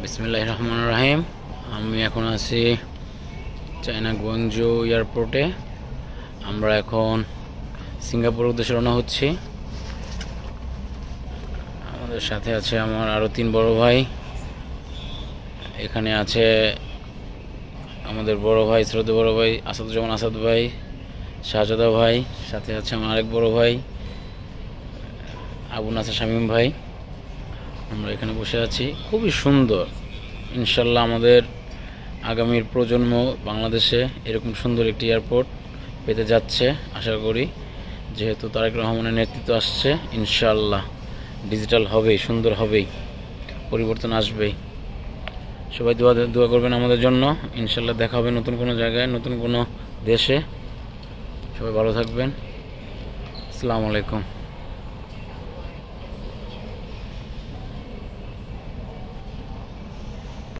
বিসমিল্লাহির রহমানির রহিম। আমি এখন আছি চায়না গুয়াংজু এয়ারপোর্টে। আমরা এখন সিঙ্গাপুরের উদ্দেশ্যে রওনা হচ্ছি। আমাদের সাথে আছে আমার আরও 3 বড় ভাই। এখানে আছে আমাদের বড় ভাই, শ্রদ্ধেয় বড় ভাই আসাদুজ্জামান আসাদ ভাই, শাহজাদা ভাই, সাথে আছে আমার আরেক বড় ভাই আবু নাসের শামীম ভাই। আমরা এখানে বসে আছি, খুবই সুন্দর। ইনশাল্লাহ আমাদের আগামীর প্রজন্ম বাংলাদেশে এরকম সুন্দর একটি এয়ারপোর্ট পেতে যাচ্ছে আশা করি। যেহেতু তারেক রহমানের নেতৃত্ব আসছে, ইনশাল্লাহ ডিজিটাল হবেই, সুন্দর হবেই, পরিবর্তন আসবেই। সবাই দোয়া করবেন আমাদের জন্য। ইনশাল্লাহ দেখা হবে নতুন কোনো জায়গায়, নতুন কোনো দেশে। সবাই ভালো থাকবেন। আসসালামু আলাইকুম।